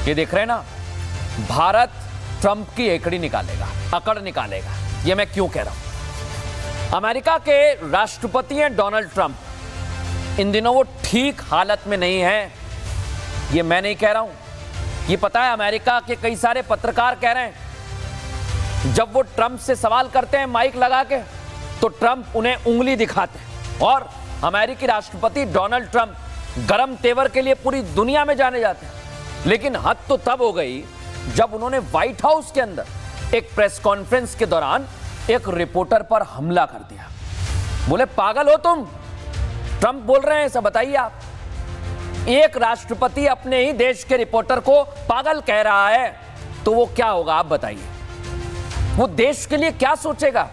ये देख रहे हैं ना, भारत ट्रंप की एकड़ी निकालेगा, अकड़ निकालेगा। ये मैं क्यों कह रहा हूं? अमेरिका के राष्ट्रपति हैं डोनाल्ड ट्रंप, इन दिनों वो ठीक हालत में नहीं है। ये मैं नहीं कह रहा हूं, ये पता है अमेरिका के कई सारे पत्रकार कह रहे हैं। जब वो ट्रंप से सवाल करते हैं माइक लगा के, तो ट्रंप उन्हें उंगली दिखाते हैं। और अमेरिकी राष्ट्रपति डोनाल्ड ट्रंप गरम तेवर के लिए पूरी दुनिया में जाने जाते हैं। लेकिन हद तो तब हो गई जब उन्होंने व्हाइट हाउस के अंदर एक प्रेस कॉन्फ्रेंस के दौरान एक रिपोर्टर पर हमला कर दिया। बोले पागल हो तुम, ट्रंप बोल रहे हैं, ऐसा बताइए आप। एक राष्ट्रपति अपने ही देश के रिपोर्टर को पागल कह रहा है तो वो क्या होगा आप बताइए? वो देश के लिए क्या सोचेगा?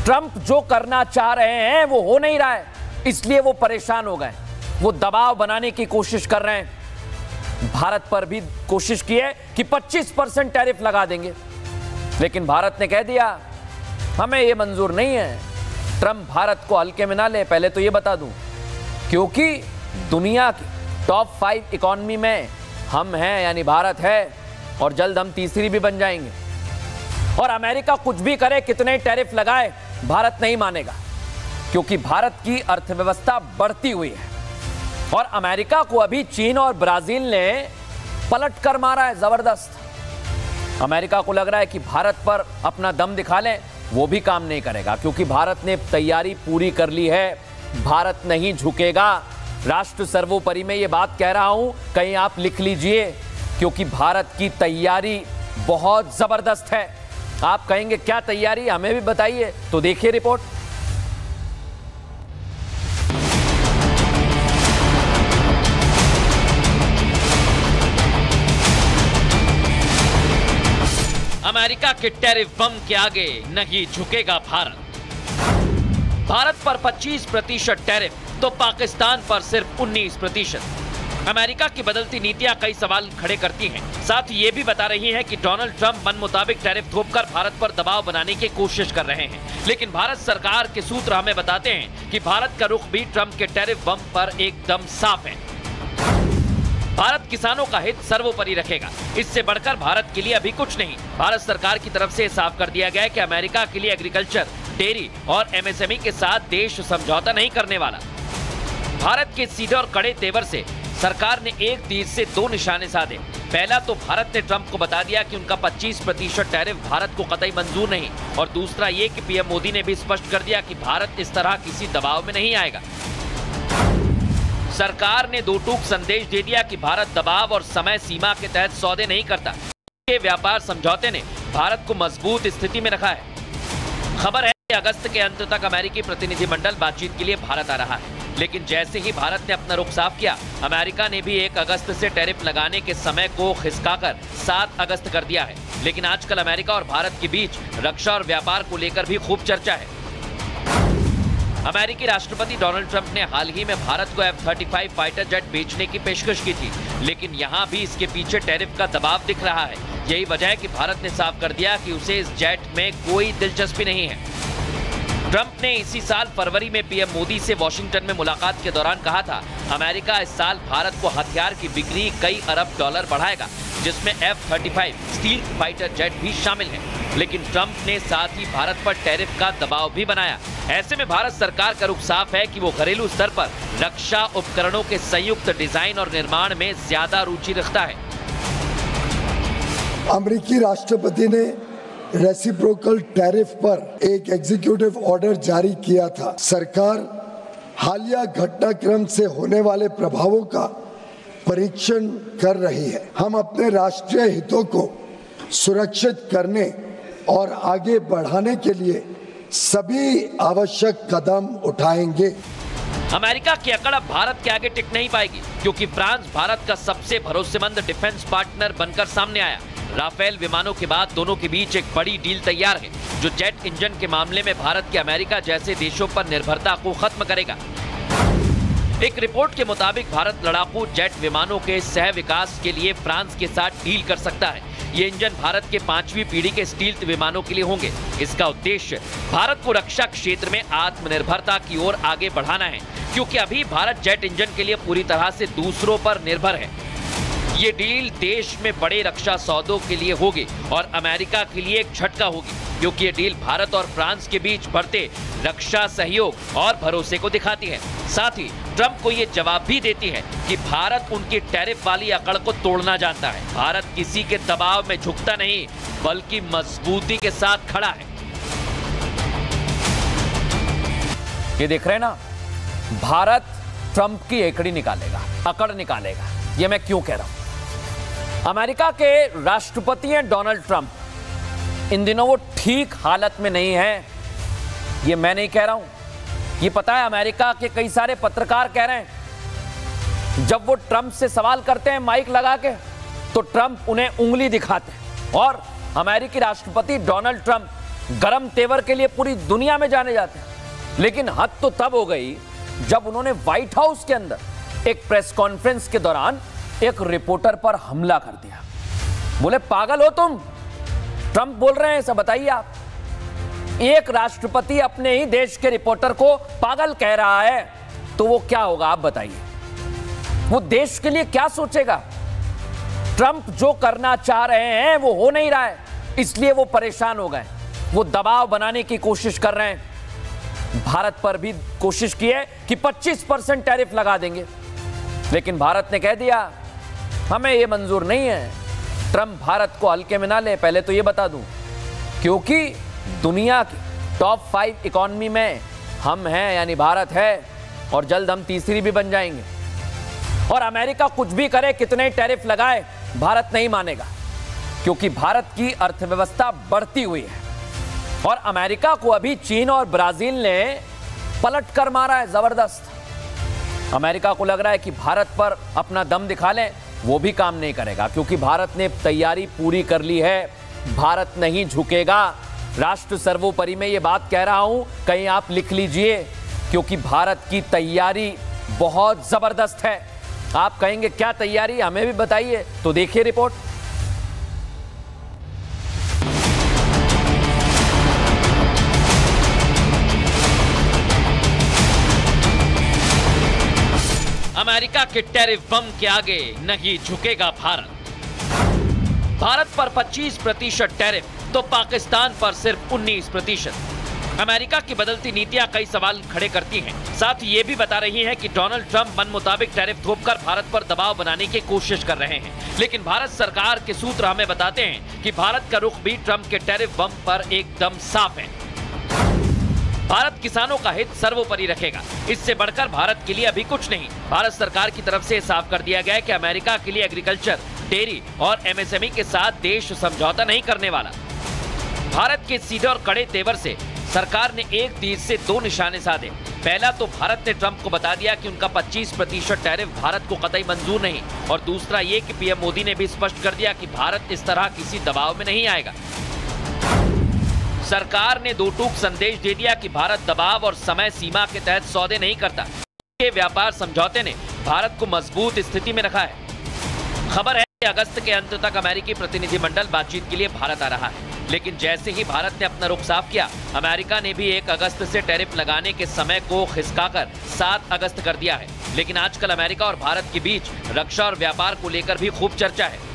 ट्रंप जो करना चाह रहे हैं वो हो नहीं रहा है, इसलिए वो परेशान हो गए। वो दबाव बनाने की कोशिश कर रहे हैं। भारत पर भी कोशिश की है कि 25% टैरिफ लगा देंगे, लेकिन भारत ने कह दिया हमें यह मंजूर नहीं है। ट्रंप भारत को हल्के में ना ले, पहले तो यह बता दूं, क्योंकि दुनिया की टॉप 5 इकोनॉमी में हम हैं, यानी भारत है, और जल्द हम तीसरी भी बन जाएंगे। और अमेरिका कुछ भी करे, कितने टैरिफ लगाए, भारत नहीं मानेगा, क्योंकि भारत की अर्थव्यवस्था बढ़ती हुई है। और अमेरिका को अभी चीन और ब्राजील ने पलट कर मारा है जबरदस्त। अमेरिका को लग रहा है कि भारत पर अपना दम दिखा लें, वो भी काम नहीं करेगा, क्योंकि भारत ने तैयारी पूरी कर ली है। भारत नहीं झुकेगा। राष्ट्र सर्वोपरि में ये बात कह रहा हूं, कहीं आप लिख लीजिए, क्योंकि भारत की तैयारी बहुत जबरदस्त है। आप कहेंगे क्या तैयारी, हमें भी बताइए, तो देखिए रिपोर्ट। अमेरिका के टैरिफ बम के आगे नहीं झुकेगा भारत। भारत पर 25% टैरिफ तो पाकिस्तान पर सिर्फ 19%। अमेरिका की बदलती नीतियां कई सवाल खड़े करती हैं। साथ ही ये भी बता रही हैं कि डोनाल्ड ट्रंप मन मुताबिक टैरिफ थोपकर भारत पर दबाव बनाने की कोशिश कर रहे हैं। लेकिन भारत सरकार के सूत्र हमें बताते हैं कि भारत का रुख भी ट्रंप के टैरिफ बम पर एकदम साफ है। भारत किसानों का हित सर्वोपरि रखेगा, इससे बढ़कर भारत के लिए अभी कुछ नहीं। भारत सरकार की तरफ से साफ कर दिया गया है कि अमेरिका के लिए एग्रीकल्चर, डेयरी और एमएसएमई के साथ देश समझौता नहीं करने वाला। भारत के सीधे और कड़े तेवर से सरकार ने एक तीर से दो निशाने साधे। पहला तो भारत ने ट्रंप को बता दिया कि उनका 25% टैरिफ भारत को कतई मंजूर नहीं, और दूसरा ये कि पीएम मोदी ने भी स्पष्ट कर दिया कि भारत इस तरह किसी दबाव में नहीं आएगा। सरकार ने दो टूक संदेश दे दिया कि भारत दबाव और समय सीमा के तहत सौदे नहीं करता। के व्यापार समझौते ने भारत को मजबूत स्थिति में रखा है। खबर है कि अगस्त के अंत तक अमेरिकी प्रतिनिधिमंडल बातचीत के लिए भारत आ रहा है, लेकिन जैसे ही भारत ने अपना रुख साफ किया, अमेरिका ने भी 1 अगस्त से टैरिफ लगाने के समय को खिसकाकर 7 अगस्त कर दिया है। लेकिन आजकल अमेरिका और भारत के बीच रक्षा और व्यापार को लेकर भी खूब चर्चा है। अमेरिकी राष्ट्रपति डोनाल्ड ट्रंप ने हाल ही में भारत को F-35 फाइटर जेट बेचने की पेशकश की थी, लेकिन यहां भी इसके पीछे टैरिफ का दबाव दिख रहा है। यही वजह है कि भारत ने साफ कर दिया कि उसे इस जेट में कोई दिलचस्पी नहीं है। ट्रंप ने इसी साल फरवरी में पीएम मोदी से वॉशिंगटन में मुलाकात के दौरान कहा था, अमेरिका इस साल भारत को हथियार की बिक्री कई अरब डॉलर बढ़ाएगा, जिसमें F-35 स्टील फाइटर जेट भी शामिल है। लेकिन ट्रंप ने साथ ही भारत पर टैरिफ का दबाव भी बनाया। ऐसे में भारत सरकार का रुख साफ है कि वो घरेलू स्तर पर रक्षा उपकरणों के संयुक्त डिजाइन और निर्माण में ज्यादा रुचि रखता है। अमेरिकी राष्ट्रपति ने रेसिप्रोकल टैरिफ पर एक एग्जीक्यूटिव ऑर्डर जारी किया था। सरकार हालिया घटनाक्रम से होने वाले प्रभावों का परीक्षण कर रही है। हम अपने राष्ट्रीय हितों को सुरक्षित करने और आगे बढ़ाने के लिए सभी आवश्यक कदम उठाएंगे। अमेरिका की अकड़ अब भारत के आगे टिक नहीं पाएगी, क्योंकि फ्रांस भारत का सबसे भरोसेमंद डिफेंस पार्टनर बनकर सामने आया। राफेल विमानों के बाद दोनों के बीच एक बड़ी डील तैयार है, जो जेट इंजन के मामले में भारत के अमेरिका जैसे देशों पर निर्भरता को खत्म करेगा। एक रिपोर्ट के मुताबिक भारत लड़ाकू जेट विमानों के सह विकास के लिए फ्रांस के साथ डील कर सकता है। ये इंजन भारत के 5वीं पीढ़ी के स्टील्थ विमानों के लिए होंगे। इसका उद्देश्य भारत को रक्षा क्षेत्र में आत्मनिर्भरता की ओर आगे बढ़ाना है, क्योंकि अभी भारत जेट इंजन के लिए पूरी तरह से दूसरों पर निर्भर है। ये डील देश में बड़े रक्षा सौदों के लिए होगी और अमेरिका के लिए एक झटका होगी, क्योंकि ये डील भारत और फ्रांस के बीच बढ़ते रक्षा सहयोग और भरोसे को दिखाती है। साथ ही ट्रंप को ये जवाब भी देती है कि भारत उनकी टैरिफ वाली अकड़ को तोड़ना जानता है। भारत किसी के दबाव में झुकता नहीं, बल्कि मजबूती के साथ खड़ा है। ये देख रहे हैं ना, भारत ट्रंप की एकड़ी निकालेगा, अकड़ निकालेगा। ये मैं क्यों कह रहा हूं? अमेरिका के राष्ट्रपति हैं डोनाल्ड ट्रंप, इन दिनों वो ठीक हालत में नहीं है। ये मैं नहीं कह रहा हूं, ये पता है अमेरिका के कई सारे पत्रकार कह रहे हैं। जब वो ट्रंप से सवाल करते हैं माइक लगा के, तो ट्रंप उन्हें उंगली दिखाते हैं। और अमेरिकी राष्ट्रपति डोनाल्ड ट्रंप गरम तेवर के लिए पूरी दुनिया में जाने जाते हैं। लेकिन हद तो तब हो गई जब उन्होंने व्हाइट हाउस के अंदर एक प्रेस कॉन्फ्रेंस के दौरान एक रिपोर्टर पर हमला कर दिया। बोले पागल हो तुम, ट्रंप बोल रहे हैं ऐसा, बताइए आप। एक राष्ट्रपति अपने ही देश के रिपोर्टर को पागल कह रहा है तो वो क्या होगा आप बताइए? वो देश के लिए क्या सोचेगा? ट्रंप जो करना चाह रहे हैं वो हो नहीं रहा है, इसलिए वो परेशान हो गए। वो दबाव बनाने की कोशिश कर रहे हैं। भारत पर भी कोशिश की है कि 25% टैरिफ लगा देंगे, लेकिन भारत ने कह दिया हमें यह मंजूर नहीं है। ट्रंप भारत को हल्के में ना ले, पहले तो यह बता दूं, क्योंकि दुनिया की टॉप 5 इकोनॉमी में हम हैं, यानी भारत है, और जल्द हम तीसरी भी बन जाएंगे। और अमेरिका कुछ भी करे, कितने टैरिफ लगाए, भारत नहीं मानेगा, क्योंकि भारत की अर्थव्यवस्था बढ़ती हुई है। और अमेरिका को अभी चीन और ब्राजील ने पलट कर मारा है जबरदस्त। अमेरिका को लग रहा है कि भारत पर अपना दम दिखा लें, वो भी काम नहीं करेगा, क्योंकि भारत ने तैयारी पूरी कर ली है। भारत नहीं झुकेगा। राष्ट्र सर्वोपरि में ये बात कह रहा हूं, कहीं आप लिख लीजिए, क्योंकि भारत की तैयारी बहुत जबरदस्त है। आप कहेंगे क्या तैयारी, हमें भी बताइए, तो देखिए रिपोर्ट। अमेरिका के टैरिफ बम के आगे नहीं झुकेगा भारत। भारत पर 25% टैरिफ तो पाकिस्तान पर सिर्फ 19%। अमेरिका की बदलती नीतियां कई सवाल खड़े करती हैं। साथ ही ये भी बता रही हैं कि डोनाल्ड ट्रंप मन मुताबिक टैरिफ थोपकर भारत पर दबाव बनाने की कोशिश कर रहे हैं। लेकिन भारत सरकार के सूत्र हमें बताते हैं कि भारत का रुख भी ट्रंप के टैरिफ बम पर एकदम साफ है। भारत किसानों का हित सर्वोपरि रखेगा, इससे बढ़कर भारत के लिए अभी कुछ नहीं। भारत सरकार की तरफ से साफ कर दिया गया है कि अमेरिका के लिए एग्रीकल्चर, डेयरी और एमएसएमई के साथ देश समझौता नहीं करने वाला। भारत के सीधे और कड़े तेवर से सरकार ने एक तीर से दो निशाने साधे। पहला तो भारत ने ट्रंप को बता दिया कि उनका 25% टैरिफ भारत को कतई मंजूर नहीं, और दूसरा ये कि पीएम मोदी ने भी स्पष्ट कर दिया कि भारत इस तरह किसी दबाव में नहीं आएगा। सरकार ने दो टूक संदेश दे दिया कि भारत दबाव और समय सीमा के तहत सौदे नहीं करता। ये व्यापार समझौते ने भारत को मजबूत स्थिति में रखा है। खबर है कि अगस्त के अंत तक अमेरिकी प्रतिनिधिमंडल बातचीत के लिए भारत आ रहा है, लेकिन जैसे ही भारत ने अपना रुख साफ किया, अमेरिका ने भी 1 अगस्त से टैरिफ लगाने के समय को खिसकाकर 7 अगस्त कर दिया है। लेकिन आजकल अमेरिका और भारत के बीच रक्षा और व्यापार को लेकर भी खूब चर्चा है।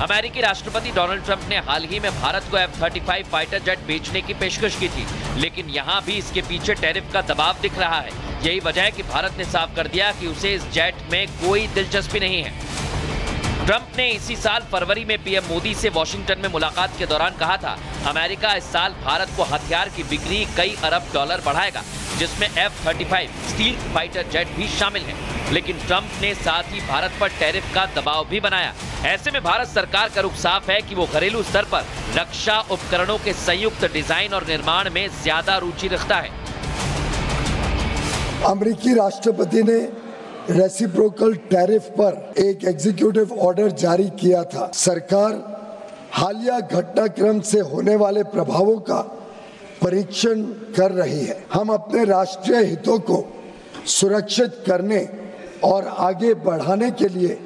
अमेरिकी राष्ट्रपति डोनाल्ड ट्रंप ने हाल ही में भारत को F-35 फाइटर जेट बेचने की पेशकश की थी, लेकिन यहां भी इसके पीछे टैरिफ का दबाव दिख रहा है। यही वजह है कि भारत ने साफ कर दिया कि उसे इस जेट में कोई दिलचस्पी नहीं है। ट्रंप ने इसी साल फरवरी में पीएम मोदी से वॉशिंगटन में मुलाकात के दौरान कहा था, अमेरिका इस साल भारत को हथियार की बिक्री कई अरब डॉलर बढ़ाएगा, जिसमें F-35 स्टील फाइटर जेट भी शामिल है। लेकिन ट्रंप ने साथ ही भारत पर टैरिफ का दबाव भी बनाया। ऐसे में भारत सरकार का रुख साफ है कि वो घरेलू स्तर पर रक्षा उपकरणों के संयुक्त डिजाइन और निर्माण में ज्यादा रुचि रखता है। अमेरिकी राष्ट्रपति ने रेसिप्रोकल टैरिफ पर एक एग्जीक्यूटिव ऑर्डर जारी किया था। सरकार हालिया घटनाक्रम से होने वाले प्रभावों का परीक्षण कर रही है। हम अपने राष्ट्रीय हितों को सुरक्षित करने और आगे बढ़ाने के लिए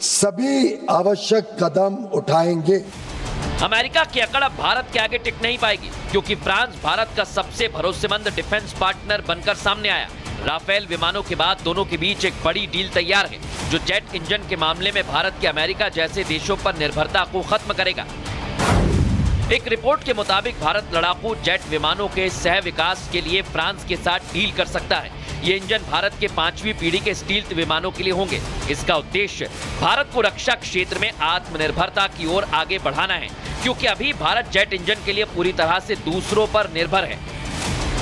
सभी आवश्यक कदम उठाएंगे। अमेरिका की अकड़ अब भारत के आगे टिक नहीं पाएगी, क्योंकि फ्रांस भारत का सबसे भरोसेमंद डिफेंस पार्टनर बनकर सामने आया। राफेल विमानों के बाद दोनों के बीच एक बड़ी डील तैयार है, जो जेट इंजन के मामले में भारत के अमेरिका जैसे देशों पर निर्भरता को खत्म करेगा। एक रिपोर्ट के मुताबिक भारत लड़ाकू जेट विमानों के सह विकास के लिए फ्रांस के साथ डील कर सकता है। ये इंजन भारत के 5वीं पीढ़ी के स्टील्थ विमानों के लिए होंगे। इसका उद्देश्य भारत को रक्षा क्षेत्र में आत्मनिर्भरता की ओर आगे बढ़ाना है, क्योंकि अभी भारत जेट इंजन के लिए पूरी तरह से दूसरों पर निर्भर है।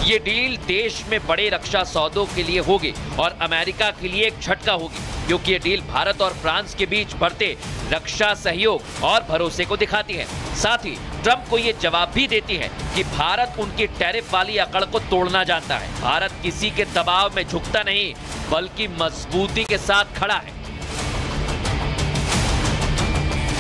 ये डील देश में बड़े रक्षा सौदों के लिए होगी और अमेरिका के लिए एक झटका होगी, क्योंकि ये डील भारत और फ्रांस के बीच बढ़ते रक्षा सहयोग और भरोसे को दिखाती है। साथ ही ट्रंप को ये जवाब भी देती है कि भारत उनकी टैरिफ वाली अकड़ को तोड़ना जानता है। भारत किसी के दबाव में झुकता नहीं, बल्कि मजबूती के साथ खड़ा है।